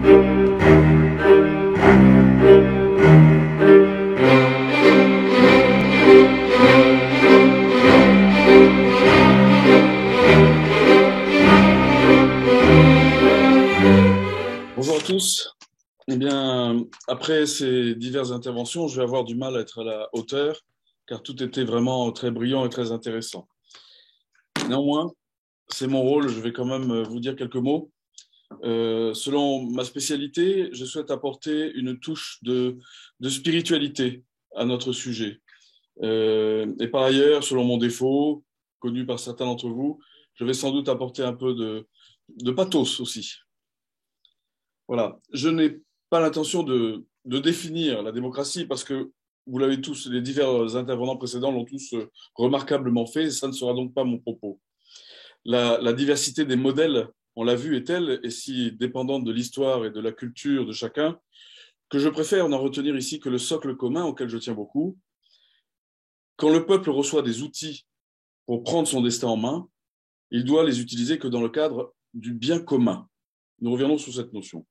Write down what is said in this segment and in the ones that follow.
Bonjour à tous. Eh bien, après ces diverses interventions, je vais avoir du mal à être à la hauteur, car tout était vraiment très brillant et très intéressant. Néanmoins, c'est mon rôle, je vais quand même vous dire quelques mots. Selon ma spécialité, je souhaite apporter une touche de spiritualité à notre sujet. Et par ailleurs, selon mon défaut, connu par certains d'entre vous, je vais sans doute apporter un peu de pathos aussi. Voilà. Je n'ai pas l'intention de définir la démocratie parce que vous l'avez tous, les divers intervenants précédents l'ont tous remarquablement fait, et ça ne sera donc pas mon propos. La diversité des modèles, on l'a vu, est telle et si dépendante de l'histoire et de la culture de chacun que je préfère n'en retenir ici que le socle commun auquel je tiens beaucoup. Quand le peuple reçoit des outils pour prendre son destin en main, il doit les utiliser que dans le cadre du bien commun. Nous reviendrons sur cette notion.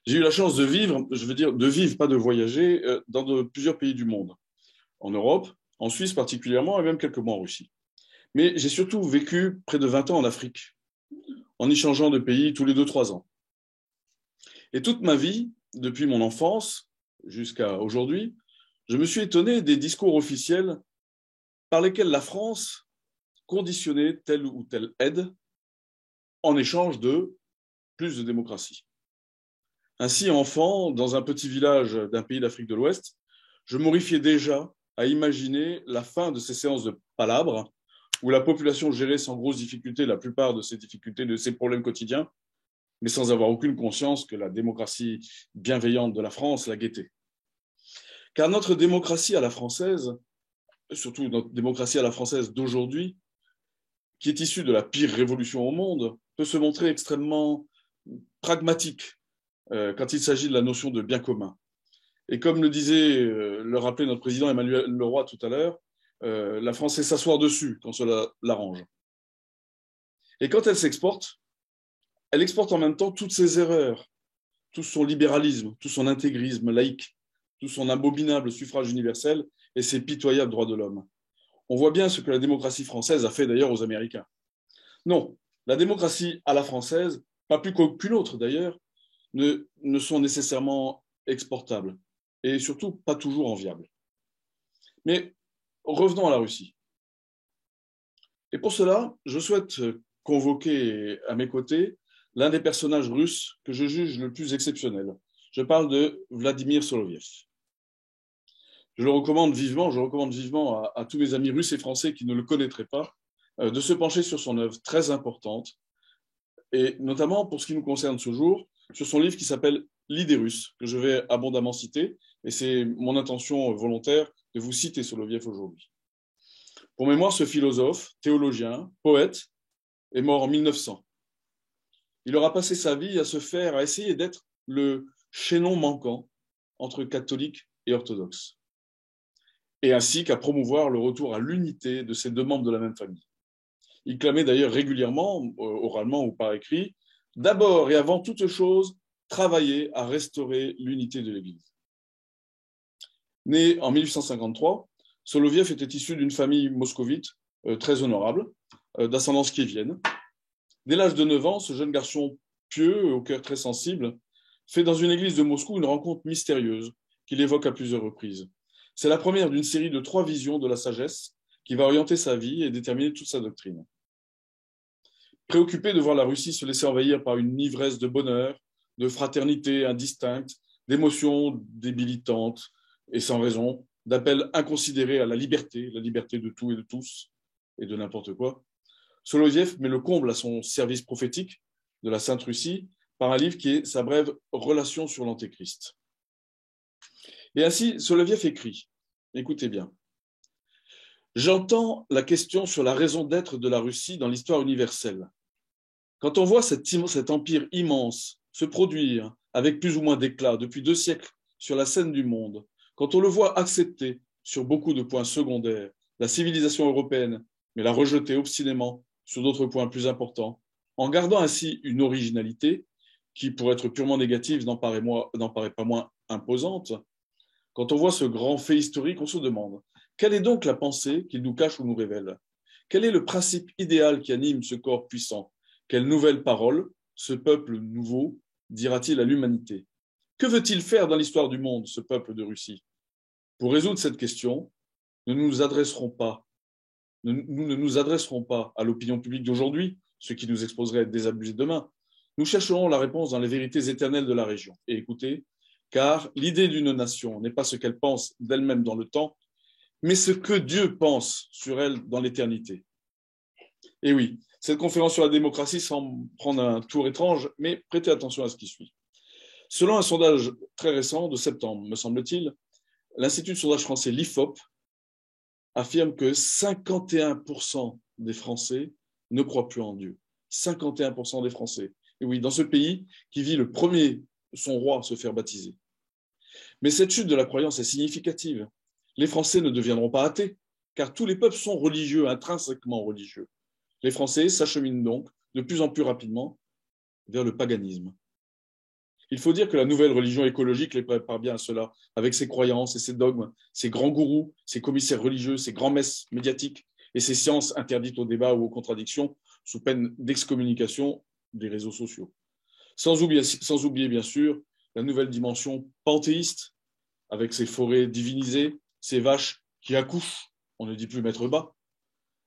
J'ai eu la chance de vivre, je veux dire de vivre, pas de voyager, dans plusieurs pays du monde, en Europe, en Suisse particulièrement, et même quelques mois en Russie. Mais j'ai surtout vécu près de 20 ans en Afrique, en y changeant de pays tous les 2-3 ans. Et toute ma vie, depuis mon enfance jusqu'à aujourd'hui, je me suis étonné des discours officiels par lesquels la France conditionnait telle ou telle aide en échange de plus de démocratie. Ainsi, enfant, dans un petit village d'un pays d'Afrique de l'Ouest, je m'horrifiais déjà à imaginer la fin de ces séances de palabres où la population gérait sans grosse difficulté la plupart de ses difficultés, de ses problèmes quotidiens, mais sans avoir aucune conscience que la démocratie bienveillante de la France la guettait. Car notre démocratie à la française, surtout notre démocratie à la française d'aujourd'hui, qui est issue de la pire révolution au monde, peut se montrer extrêmement pragmatique quand il s'agit de la notion de bien commun. Et comme le disait, le rappelait notre président Emmanuel Leroy tout à l'heure, la France sait s'asseoir dessus quand cela l'arrange. Et quand elle exporte en même temps toutes ses erreurs, tout son libéralisme, tout son intégrisme laïque, tout son abominable suffrage universel et ses pitoyables droits de l'homme. On voit bien ce que la démocratie française a fait d'ailleurs aux Américains. Non, la démocratie à la française, pas plus qu'aucune autre d'ailleurs, ne sont nécessairement exportables et surtout pas toujours enviables. Mais revenons à la Russie. Et pour cela, je souhaite convoquer à mes côtés l'un des personnages russes que je juge le plus exceptionnel. Je parle de Vladimir Soloviev. Je recommande vivement à tous mes amis russes et français qui ne le connaîtraient pas de se pencher sur son œuvre très importante, et notamment pour ce qui nous concerne ce jour, sur son livre qui s'appelle L'idée russe, que je vais abondamment citer, et c'est mon intention volontaire de vous citer Soloviev aujourd'hui. Pour mémoire, ce philosophe, théologien, poète, est mort en 1900. Il aura passé sa vie à essayer d'être le chaînon manquant entre catholiques et orthodoxes, et ainsi qu'à promouvoir le retour à l'unité de ces deux membres de la même famille. Il clamait d'ailleurs régulièrement, oralement ou par écrit, d'abord et avant toute chose, travailler à restaurer l'unité de l'Église. Né en 1853, Soloviev était issu d'une famille moscovite très honorable, d'ascendance kievienne. Dès l'âge de 9 ans, ce jeune garçon pieux, au cœur très sensible, fait dans une église de Moscou une rencontre mystérieuse qu'il évoque à plusieurs reprises. C'est la première d'une série de 3 visions de la sagesse qui va orienter sa vie et déterminer toute sa doctrine. Préoccupé de voir la Russie se laisser envahir par une ivresse de bonheur, de fraternité indistincte, d'émotions débilitantes et sans raison, d'appels inconsidérés à la liberté de tout et de tous et de n'importe quoi, Soloviev met le comble à son service prophétique de la Sainte Russie par un livre qui est sa brève Relation sur l'Antéchrist. Et ainsi, Soloviev écrit, écoutez bien, j'entends la question sur la raison d'être de la Russie dans l'histoire universelle. Quand on voit cet empire immense se produire avec plus ou moins d'éclat depuis 2 siècles sur la scène du monde, quand on le voit accepter sur beaucoup de points secondaires la civilisation européenne, mais la rejeter obstinément sur d'autres points plus importants, en gardant ainsi une originalité, qui, pour être purement négative, n'en paraît pas moins imposante, quand on voit ce grand fait historique, on se demande quelle est donc la pensée qu'il nous cache ou nous révèle? Quel est le principe idéal qui anime ce corps puissant? Quelle nouvelle parole ce peuple nouveau dira-t-il à l'humanité? Que veut-il faire dans l'histoire du monde, ce peuple de Russie? Pour résoudre cette question, nous ne nous adresserons pas à l'opinion publique d'aujourd'hui, ce qui nous exposerait à être désabusés demain. Nous chercherons la réponse dans les vérités éternelles de la région. Et écoutez, car l'idée d'une nation n'est pas ce qu'elle pense d'elle-même dans le temps, mais ce que Dieu pense sur elle dans l'éternité. Et oui, cette conférence sur la démocratie semble prendre un tour étrange, mais prêtez attention à ce qui suit. Selon un sondage très récent de septembre, me semble-t-il, l'Institut de sondage français, l'IFOP, affirme que 51% des Français ne croient plus en Dieu. 51% des Français. Et oui, dans ce pays qui vit le premier, son roi, se faire baptiser. Mais cette chute de la croyance est significative. Les Français ne deviendront pas athées, car tous les peuples sont religieux, intrinsèquement religieux. Les Français s'acheminent donc de plus en plus rapidement vers le paganisme. Il faut dire que la nouvelle religion écologique les prépare bien à cela, avec ses croyances et ses dogmes, ses grands gourous, ses commissaires religieux, ses grands-messes médiatiques et ses sciences interdites au débat ou aux contradictions, sous peine d'excommunication des réseaux sociaux. Sans oublier, bien sûr, la nouvelle dimension panthéiste, avec ses forêts divinisées, ses vaches qui accouchent, on ne dit plus mettre bas,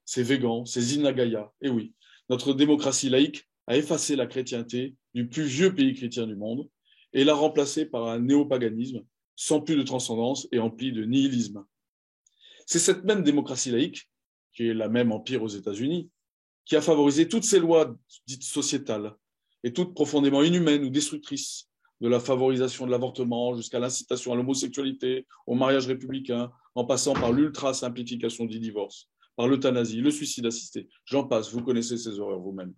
ses végans, ses inagayas. Et oui, notre démocratie laïque a effacé la chrétienté du plus vieux pays chrétien du monde et l'a remplacée par un néopaganisme sans plus de transcendance et empli de nihilisme. C'est cette même démocratie laïque, qui est la même empire aux États-Unis, qui a favorisé toutes ces lois dites sociétales et toutes profondément inhumaines ou destructrices, de la favorisation de l'avortement jusqu'à l'incitation à l'homosexualité, au mariage républicain, en passant par l'ultra-simplification du divorce, par l'euthanasie, le suicide assisté. J'en passe, vous connaissez ces horreurs vous-même.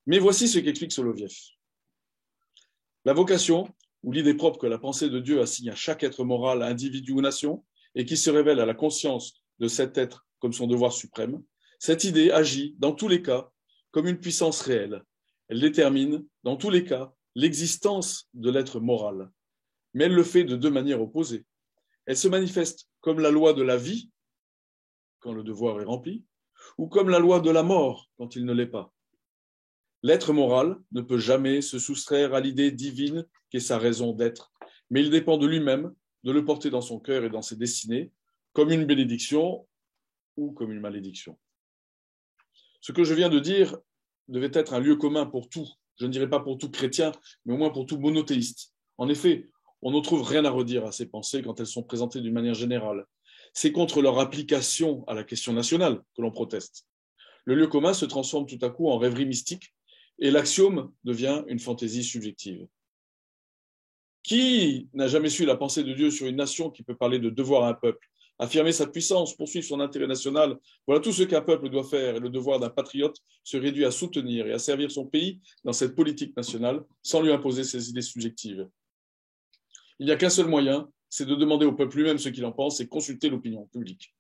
Mais voici ce qu'explique Soloviev. La vocation, ou l'idée propre que la pensée de Dieu assigne à chaque être moral, individu ou nation, et qui se révèle à la conscience de cet être comme son devoir suprême, cette idée agit, dans tous les cas, comme une puissance réelle. Elle détermine, dans tous les cas, l'existence de l'être moral. Mais elle le fait de deux manières opposées. Elle se manifeste comme la loi de la vie, quand le devoir est rempli, ou comme la loi de la mort, quand il ne l'est pas. L'être moral ne peut jamais se soustraire à l'idée divine qui est sa raison d'être, mais il dépend de lui-même de le porter dans son cœur et dans ses destinées, comme une bénédiction ou comme une malédiction. Ce que je viens de dire devait être un lieu commun pour tout, je ne dirais pas pour tout chrétien, mais au moins pour tout monothéiste. En effet, on ne trouve rien à redire à ces pensées quand elles sont présentées d'une manière générale. C'est contre leur application à la question nationale que l'on proteste. Le lieu commun se transforme tout à coup en rêverie mystique et l'axiome devient une fantaisie subjective. Qui n'a jamais su la pensée de Dieu sur une nation qui peut parler de devoir à un peuple, affirmer sa puissance, poursuivre son intérêt national? Voilà tout ce qu'un peuple doit faire, et le devoir d'un patriote se réduit à soutenir et à servir son pays dans cette politique nationale sans lui imposer ses idées subjectives. Il n'y a qu'un seul moyen, c'est de demander au peuple lui-même ce qu'il en pense et consulter l'opinion publique.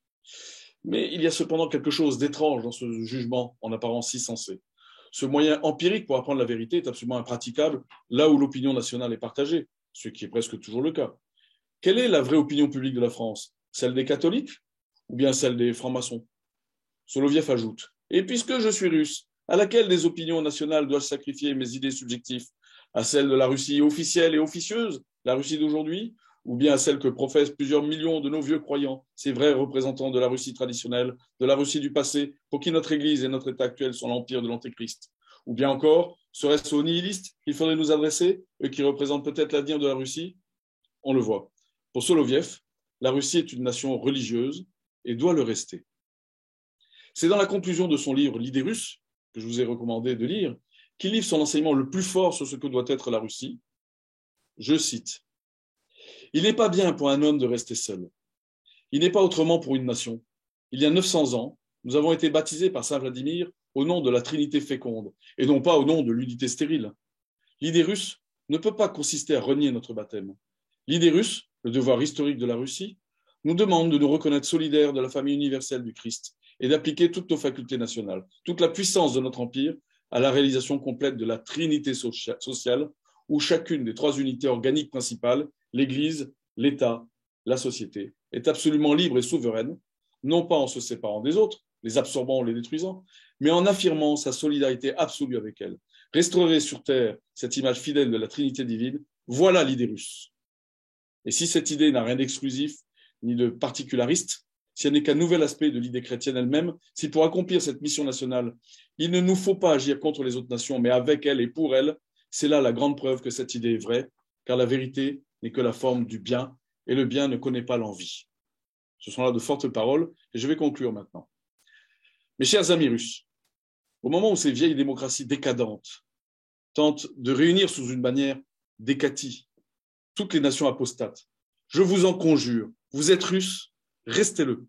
Mais il y a cependant quelque chose d'étrange dans ce jugement en apparence si sensé. Ce moyen empirique pour apprendre la vérité est absolument impraticable là où l'opinion nationale est partagée, ce qui est presque toujours le cas. Quelle est la vraie opinion publique de la France? Celle des catholiques ou bien celle des francs-maçons? Soloviev ajoute: et puisque je suis russe, à laquelle des opinions nationales dois-je sacrifier mes idées subjectives? À celle de la Russie officielle et officieuse, la Russie d'aujourd'hui, ou bien à celle que professent plusieurs millions de nos vieux croyants, ces vrais représentants de la Russie traditionnelle, de la Russie du passé, pour qui notre Église et notre État actuel sont l'empire de l'Antéchrist? Ou bien encore, serait-ce aux nihilistes qu'il faudrait nous adresser, eux qui représentent peut-être l'avenir de la Russie? On le voit. Pour Soloviev, la Russie est une nation religieuse et doit le rester. C'est dans la conclusion de son livre L'idée russe, que je vous ai recommandé de lire, qu'il livre son enseignement le plus fort sur ce que doit être la Russie. Je cite: il n'est pas bien pour un homme de rester seul. Il n'est pas autrement pour une nation. Il y a 900 ans, nous avons été baptisés par Saint Vladimir au nom de la Trinité féconde, et non pas au nom de l'unité stérile. L'idée russe ne peut pas consister à renier notre baptême. L'idée russe, le devoir historique de la Russie, nous demande de nous reconnaître solidaires de la famille universelle du Christ et d'appliquer toutes nos facultés nationales, toute la puissance de notre empire à la réalisation complète de la trinité sociale, où chacune des trois unités organiques principales, l'Église, l'État, la société, est absolument libre et souveraine, non pas en se séparant des autres, les absorbant ou les détruisant, mais en affirmant sa solidarité absolue avec elle. Restaurer sur Terre cette image fidèle de la Trinité divine, voilà l'idée russe. Et si cette idée n'a rien d'exclusif ni de particulariste, si elle n'est qu'un nouvel aspect de l'idée chrétienne elle-même, si pour accomplir cette mission nationale, il ne nous faut pas agir contre les autres nations, mais avec elles et pour elles, c'est là la grande preuve que cette idée est vraie, car la vérité n'est que la forme du bien, et le bien ne connaît pas l'envie. Ce sont là de fortes paroles, et je vais conclure maintenant. Mes chers amis russes, au moment où ces vieilles démocraties décadentes tentent de réunir sous une bannière d'Hécatie toutes les nations apostates, je vous en conjure, vous êtes russes, restez-le.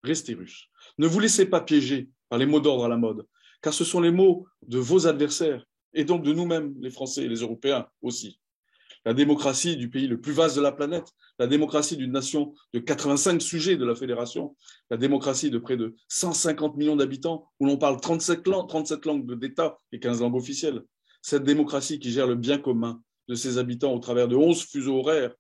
Restez russes. Ne vous laissez pas piéger par les mots d'ordre à la mode, car ce sont les mots de vos adversaires, et donc de nous-mêmes, les Français et les Européens aussi. La démocratie du pays le plus vaste de la planète, la démocratie d'une nation de 85 sujets de la Fédération, la démocratie de près de 150 millions d'habitants, où l'on parle 37 langues d'État et 15 langues officielles. Cette démocratie qui gère le bien commun de ses habitants au travers de 11 fuseaux horaires,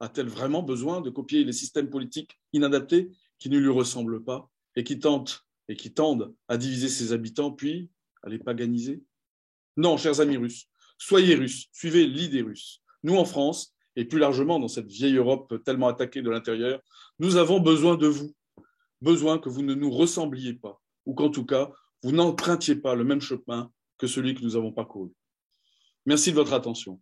a-t-elle vraiment besoin de copier les systèmes politiques inadaptés qui ne lui ressemblent pas et qui tendent à diviser ses habitants puis à les paganiser? Non, chers amis russes, soyez russes, suivez l'idée russe. Nous, en France, et plus largement dans cette vieille Europe tellement attaquée de l'intérieur, nous avons besoin de vous, besoin que vous ne nous ressembliez pas, ou qu'en tout cas, vous n'empruntiez pas le même chemin que celui que nous avons parcouru. Merci de votre attention.